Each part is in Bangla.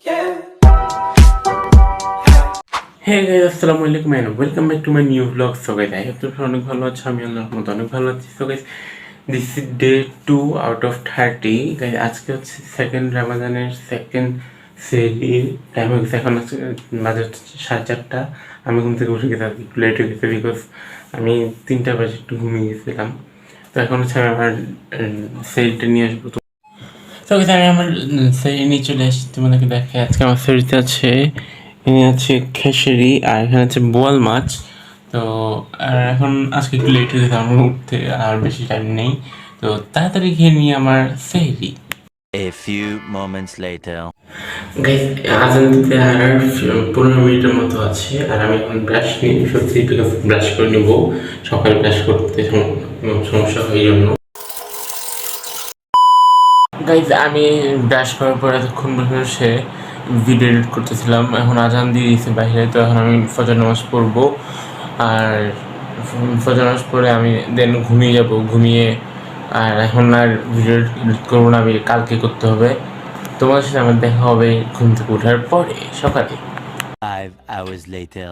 Hey guys, আসসালামু আলাইকুম and welcome back to my new vlog. So guys, I hope তোমরা অনেক ভালো আছো, আমি আল্লাহর রহমতে অনেক ভালো আছি. So guys, this is day 2 out of 30. Guys, আজকে হচ্ছে সেকেন্ড রামাদানের সেকেন্ড সেহরির টাইম হয়ে গেছে. এখন হচ্ছে বাজে হচ্ছে 4:30. আমি ঘুম থেকে উঠে গেছি আর কি একটু লেট হয়ে গেছে বিকজ আমি 3টা বাজে একটু ঘুমিয়ে গেছিলাম. তো এখন হচ্ছে আমি আমার সেলটা নিয়ে আসবো. তো guys, আমি আমার সেরি নিয়ে চলে আসছি, তোমাদেরকে দেখে. আজকে আমার সেরিতে আছে, এখানে আছে খেসারি আর এখানে আছে বোয়াল মাছ. তো আর এখন আজকে একটু লেট হয়ে গেছে আমার উঠতে, আর বেশি টাইম নেই. তো তাড়াতাড়ি খেয়ে নিয়ে আমার সেহরি. A few moments later. Guys, আজান দিতে আর 15 মিনিটের মতো আছে, আর আমি এখন ব্রাশ নিয়ে সত্যি ব্রাশ করে নেবো. সকালে ব্রাশ করতে সমস্যা হয় জন্য. গাইজ, আমি ব্রাশ করার পর এতক্ষণ বসে ভিডিও এডিট করতেছিলাম. এখন আজান দিয়ে দিয়েছে বাইরে, তো এখন আমি ফজর নামাজ পড়বো. আর ফজর নামাজ পড়ে আমি দেন ঘুমিয়ে যাব. আর এখন আর ভিডিও এডিট করবো না, আমি কালকে করতে হবে. তোমার সাথে আমার দেখা হবে ঘুম থেকে ওঠার পরে সকালে. 5 hours later.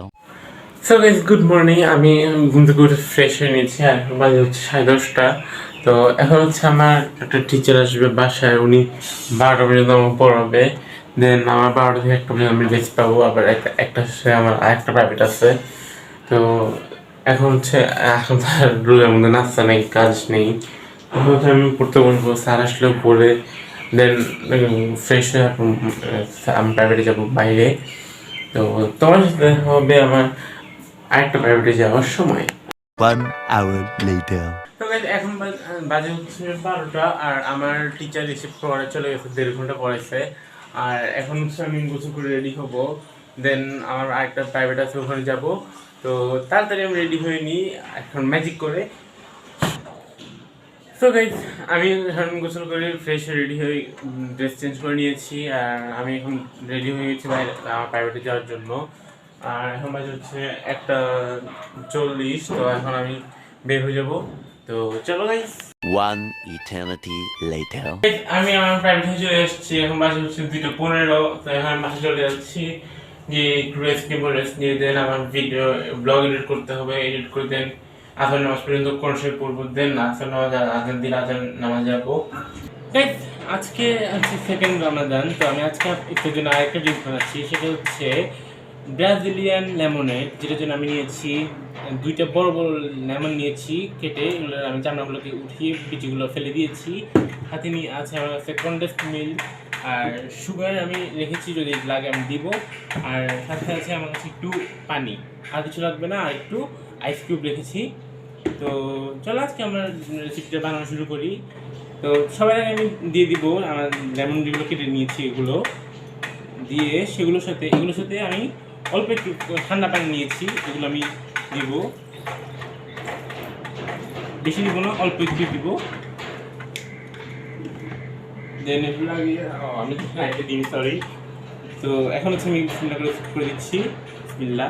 So guys, good morning. আমি ঘুম থেকে উঠে ফ্রেশ হয়ে নিয়েছি, আর এখন বাজে হচ্ছে 10:30. তো এখন হচ্ছে আমার একটা টিচার আসবে বাসায়, উনি 12টা পর্যন্ত আমাকে পড়াবে. দেন আমার 12টা থেকে 1টা পর্যন্ত আমি রেস্ট পাবো. আবার একটা শেষে আমার আরেকটা প্রাইভেট আছে. তো এখন হচ্ছে এখন তার রোগের মধ্যে নাস্তা নেই, কাজ নেই. এখন হচ্ছে আমি পড়তে বসবো, স্যার আসলেও পড়ে দেন ফ্রেশ হয়ে আমি প্রাইভেটে যাবো বাইরে. তো তোমার সাথে হবে আমার আরেকটা প্রাইভেটে যাওয়ার সময়. 1 hour later. তো এখন বাজে হচ্ছে 12টা, আর আমার টিচার এসে পড়ে চলে গেছে, 1.5 ঘন্টা পড়াইছে. আর এখন হচ্ছে আমি গোসল করে রেডি হবো. দেন আমার আরেকটা প্রাইভেট আছে, ওখানে যাবো. তো তাড়াতাড়ি আমি রেডি হয়ে নিই এখন ম্যাজিক করে. তো গাইজ, আমি এখন গোসল করে ফ্রেশ হয়ে রেডি হয়ে ড্রেস চেঞ্জ করে নিয়েছি, আর আমি এখন রেডি হয়ে গেছি বাইরে আমার প্রাইভেটে যাওয়ার জন্য. আর এখন বাজে হচ্ছে 1:40. তো এখন আমি বের হয়ে যাব. তো চলো গাইজ. 1 eternity later. আমি আমার প্রাইভেটে চলে এসেছি, এখন বাজে হচ্ছে 2:15. তো এখন আমি বাসে চলে যাচ্ছি, যে একটু রেস্ট নিয়ে দেন আমার ভিডিও ব্লগ এডিট করতে হবে. এডিট করে দেন আজান নামাজ পর্যন্ত কোরআন শরীফ পড়বো. দেন আজান নামাজ যাবো. আজকে সেকেন্ড রমাদান. তো আমি আজকে একটু জন্য আরেকটা ড্রিঙ্ক বানাচ্ছি, সেটা হচ্ছে ব্রাজিলিয়ান লেমনেড, যেটার জন্য আমি নিয়েছি 2টা বড় বড় লেমন নিয়েছি কেটে. এগুলো আমি চামড়াগুলোকে উঠিয়ে বিচিগুলো ফেলে দিয়েছি. হাতে নিয়ে আছে আমার কাছে কনডেন্সড মিল্ক আর সুগার আমি রেখেছি, যদি লাগে আমি দিব. আর সাথে আছে আমার কাছে একটু পানি, আর কিছু লাগবে না. আর একটু আইস কিউব রেখেছি. তো চলো আজকে আমরা রেসিপিটা বানানো শুরু করি. তো সবার আগে আমি দিয়ে দিব আমার লেমন যেগুলো কেটে নিয়েছি, এগুলো দিয়ে এগুলোর সাথে আমি অল্প একটু ঠান্ডা পানি নিয়েছি, এগুলো আমি দিব. বেশি দিব না, অল্প একটু দিব. দেন এগুলো আমি দিই, সরি. তো এখন হচ্ছে আমি বিসমিল্লাহ করে দিচ্ছি. বিসমিল্লাহ.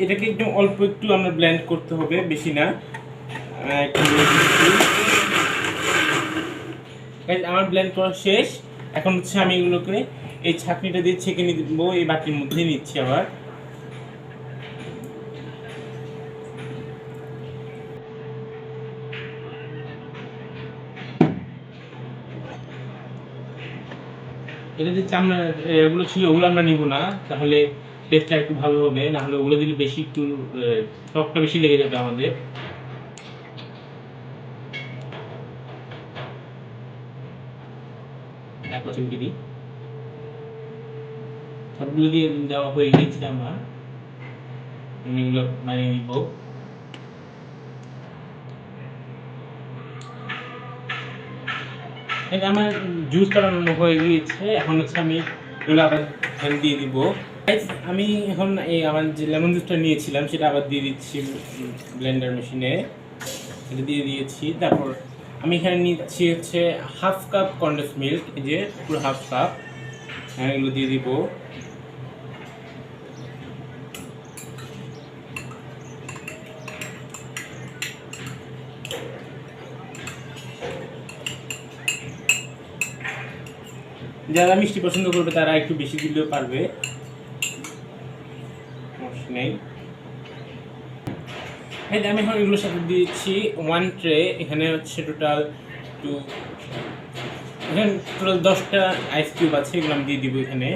এটাকে একটু অল্প একটু আমরা ব্লেন্ড করতে হবে, বেশি না. আমার ব্লেন্ড করা শেষ. এখন হচ্ছে আমি এগুলোকে এই ছাঁকনিটা দিয়ে ছেঁকে নিয়ে দিব, এই বাটির মধ্যে নিচ্ছি. আবার এটা যে চামড়া এগুলো ছিল, ওগুলো আমরা নিব না, তাহলে টেস্টটা একটু ভালো হবে. না হলে ওগুলো দিলে বেশি একটু টকটা বেশি লেগে যাবে আমাদের. সবগুলো দিয়ে দেওয়া হয়ে গেছে আমার. এগুলো বানিয়ে নিব. আমার জুস বানানো হয়ে গিয়েছে. এখন হচ্ছে আমি এগুলো আবার দিয়ে দিব. আমি এখন এই আমার যে লেমন জুসটা নিয়েছিলাম সেটা আবার দিয়ে দিচ্ছি ব্লেন্ডার মেশিনে. এটা দিয়ে দিয়েছি. তারপর আমি এখানে নিচ্ছি হচ্ছে 1/2 কাপ কনডেন্স মিল্ক, এই যে পুরো 1/2 কাপ. এগুলো দিয়ে দিব. যারা মিষ্টি পছন্দ করবে তারা একটু বেশি দিলেও পারবে, সমস্যা নেই। এই যে আমি এখন এগুলোর সাথে দিয়েছি 1 ট্রে, এখানে হচ্ছে টোটাল 10টা আইস কিউব আছে, এগুলো আমি দিয়ে দিব এখানে।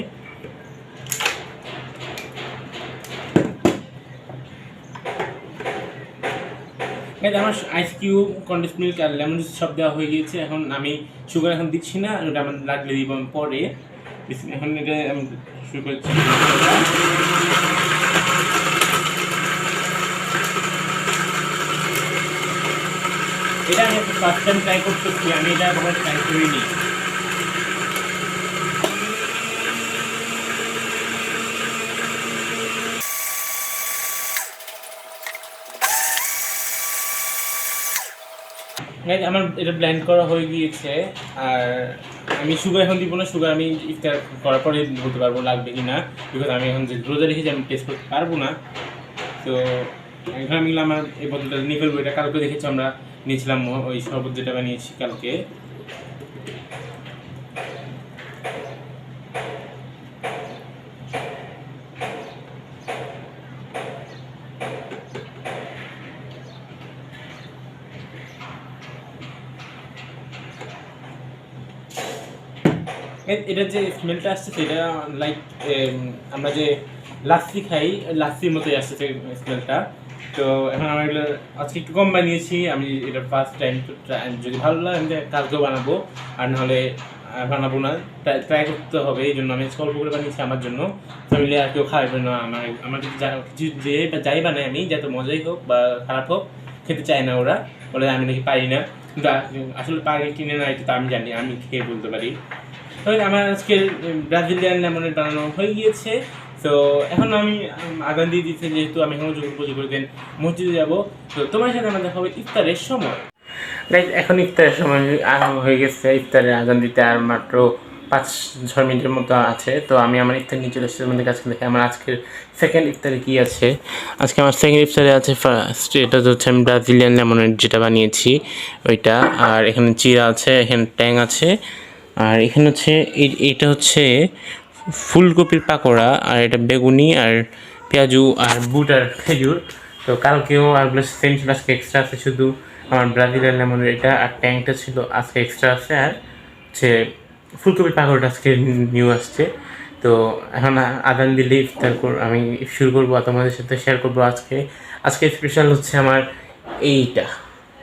আমার আইস কিউব, কন্ডেন্স মিল্ক আর লেমন জুস সব দেওয়া হয়ে গিয়েছে। এখন আমি সুগার এখন দিচ্ছি না, ওটা আমার লাগলে দিব আমি পরে। এখন এটা আমি শুরু করছি। এটা আমি ফার্স্ট টাইম ট্রাই করতেছি, আমি এটা কখনো ট্রাই করিনি। আমার এটা ব্লেন্ড করা হয়ে গিয়েছে, আর আমি সুগার এখন দিব না। সুগার আমি ইফতার করার পরে বলতে পারবো লাগবে কি না, বিকজ আমি এখন যে রোজা রেখেছি আমি টেস্ট করতে পারবো না। তো এখন আমি আমার এই বোতলটা নিয়ে ফেলবো। এটা কালকে দেখেছি আমরা নিয়েছিলাম, ওই শরবত যেটা বানিয়েছি কালকে। এটা যে স্মেলটা আসছে সেটা লাইক আমরা যে লাচ্ছি খাই, লাচ্ছির মতোই আসছে স্মেলটা। তো এখন আমার এগুলো আজকে একটু কম বানিয়েছি, আমি এটা ফার্স্ট টাইম। তো যদি ভালো লাগে আমি কালকেও বানাবো, আর নাহলে বানাবো না। ট্রাই করতে হবে, এই জন্য আমি অল্প করে বানিয়েছি আমার জন্য। ফ্যামিলি আর কেউ খাওয়াবে না। আমার কিছু যে যাই বানাই আমি, যত মজাই হোক বা খারাপ হোক, খেতে চায় না ওরা, বলে আমি নাকি পারি না। কিন্তু আসলে পারি কিনে না এটা তো আমি জানি, আমি খেয়ে বলতে পারি। আমার আজকে ব্রাজিলিয়ান লেমনেড বানানো হয়ে গিয়েছে। তো এখন আমি আগান দিয়ে দিচ্ছি, যেহেতু আমি এখন পুজো করে দিন মসজিদে যাবো। তো তোমার সাথে আমার দেখা হবে ইফতারের সময়। এখন ইফতারের সময় হয়ে গেছে, ইফতারের আগান দিতে আর মাত্র 5-6 মিনিটের মতো আছে। তো আমি আমার ইফতার নিয়ে চলে এসেছি আমাদের কাছে। দেখে আমার আজকের সেকেন্ড ইফতারে কী আছে। আজকে আমার সেকেন্ড ইফতারে আছে ফার্স্ট, এটা হচ্ছে আমি ব্রাজিলিয়ান লেমনেড যেটা বানিয়েছি ওইটা। আর এখানে চিরা আছে, এখানে ট্যাং আছে, আর এখানে হচ্ছে এটা হচ্ছে ফুলকপির পাকোড়া, আর এটা বেগুনি আর পেঁয়াজু আর বুট আর খেজুর। তো কালকেও আরগুলো সেম ছিল, আজকে এক্সট্রা আছে শুধু আমার ব্রাজিলিয়ান লেমনের এটা, আর ট্যাংটা ছিল আজকে এক্সট্রা আছে, আর হচ্ছে ফুলকপির পাকোড়াটা আজকে নিউ আসছে। তো এখন আদান দিলে ইফতার আমি শুরু করবো, তোমাদের সাথে শেয়ার করবো আজকে স্পেশাল হচ্ছে আমার এইটা,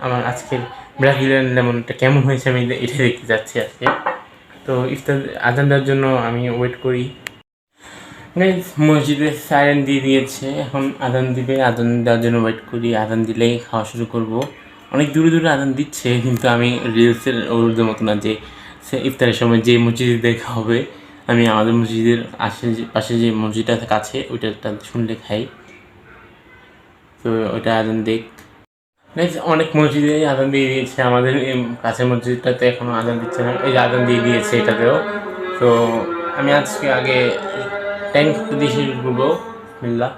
আমার আজকের ব্রাজিলিয়ান লেমনটা কেমন হয়েছে আমি এটা দেখতে যাচ্ছি আজকে। তো ইফতার আজান দেওয়ার জন্য আমি ওয়েট করি। মসজিদে সাইরেন দিয়ে দিয়েছে, এখন আজান দিবে, আজান দেওয়ার জন্য ওয়েট করি। আজান দিলেই খাওয়া শুরু করব। অনেক দূরে দূরে আজান দিচ্ছে, কিন্তু আমি রিলসের ওদের মতো না যে ইফতারের সময় যে মসজিদে দেখা হবে, আমি আমাদের মসজিদের পাশে যে মসজিদটা কাছে ওইটা শুনলে খাই। তো ওইটা আজান দেখ। অনেক মসজিদে আজান দিয়ে দিয়েছে, আমাদের কাছের মসজিদটাতে এখনো আজান দিচ্ছে না, এই যে আজান দিয়ে দিয়েছে এটাতেও। তো আমি আজকে আগে ট্যাঙ্ক দিয়ে শুরু করবো। বিসমিল্লাহ।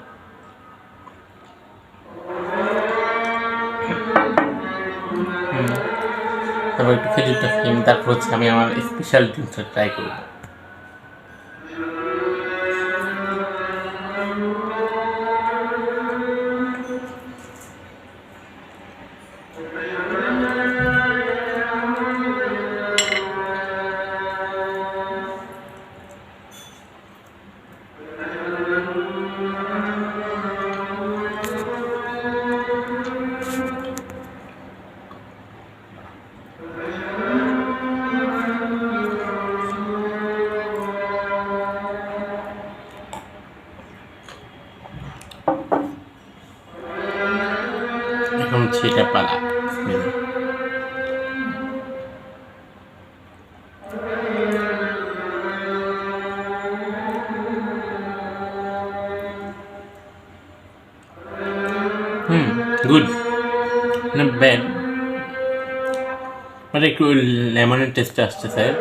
তারপর একটু খেজুরটা খেয়ে তারপর হচ্ছে আমি আমার স্পেশাল ড্রিঙ্কসটা ট্রাই করবো। এখন হচ্ছে এটা পালা। গুড, নট ব্যাড, মানে একটু লেমনের টেস্ট আসছে স্যার,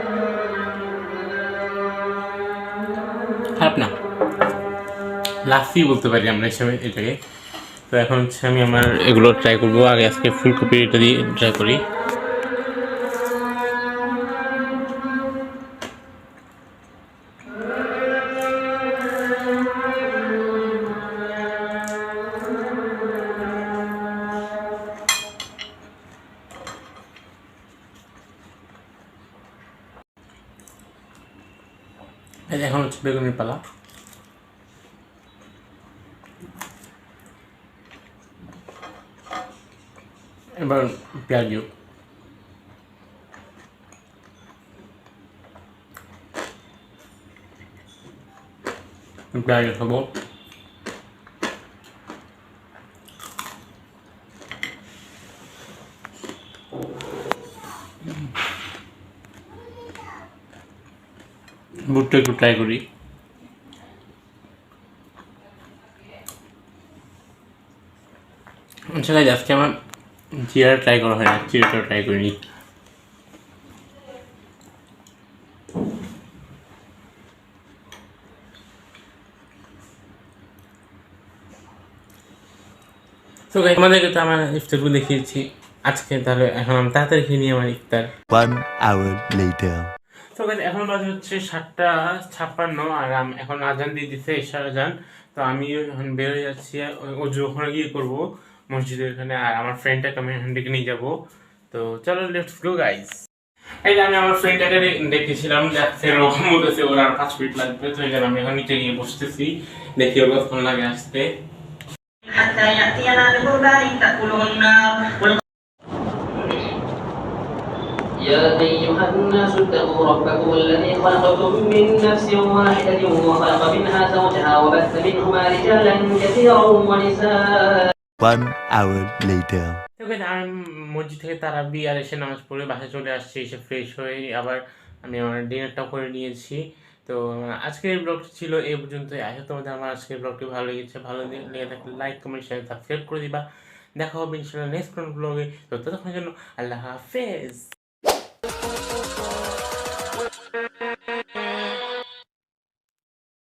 খারাপ না। লাস্সি বলতে পারি আমরা হিসাবে এটাকে। তো এখন হচ্ছে আমি আমার এগুলো ট্রাই করবো। আগে আজকে ফুলকপি এটা দিয়ে ট্রাই করি। এখন হচ্ছে বেগুনের পালা। এবার পেঁয়াজ দিও। পেঁয়াজ খাবো। বুটটা একটু ট্রাই করি। আচ্ছা গাইজ, আজকে আমার জিরা ট্রাই করা হয় না, জিরাটা ট্রাই করিনি। তো গাইজ, আমাদেরকে তো আমার ইফতারগুলো দেখিয়েছি আজকে, তাহলে এখন আমি তাড়াতাড়ি খেয়ে নিই আমার ইফতার। 1 hour later. তো গাইজ, এখন বাজে হচ্ছে 7:56 আর এখন আজান দিয়ে দিচ্ছে, ঈশার আজান। তো আমি এখন বের হয়ে যাচ্ছি, অজু ওখানে গিয়ে করবো মসজিদের এখানে, আর আমার ফ্রেন্ডটাকে আমি এখান থেকে নিয়ে যাবো। তো চলো, লেটস গো গাইজ। এই যে আমি আমার ফ্রেন্ডটাকে দেখেছিলাম যে আজকে রকম বলতেছে ওর আর 5 মিনিট লাগবে, তো এই জন্য আমি এখন নিচে গিয়ে বসতেছি, দেখি ওর কতক্ষণ লাগে আসতে। حتى يأتينا بقربان تأكله النار يا أيها الناس اتقوا ربكم الذي خلقكم من نفس واحدة وخلق منها زوجها وبث منهما رجالا كثيرا ونساء. 1 hour later. তো guys, আমি মসজিদ থেকে তারাবি আর এসে নামাজ পড়ে বাসায় চলে আসছি, এসে ফ্রেশ হয়ে আবার আমি আমার ডিনারটাও করে নিয়েছি। তো আজকের এই ব্লগটি ছিল এই পর্যন্তই। আশা তোমাদের আমার আজকের ব্লগটি ভালো লেগেছে। ভালো লেগে থাকলে লাইক, কমেন্ট, শেয়ার, সাবস্ক্রাইব করে দিবা। দেখা হবে ইনশাআল্লাহ নেক্সট কোন ব্লগে। তো ততক্ষণের জন্য আল্লাহ হাফেজ।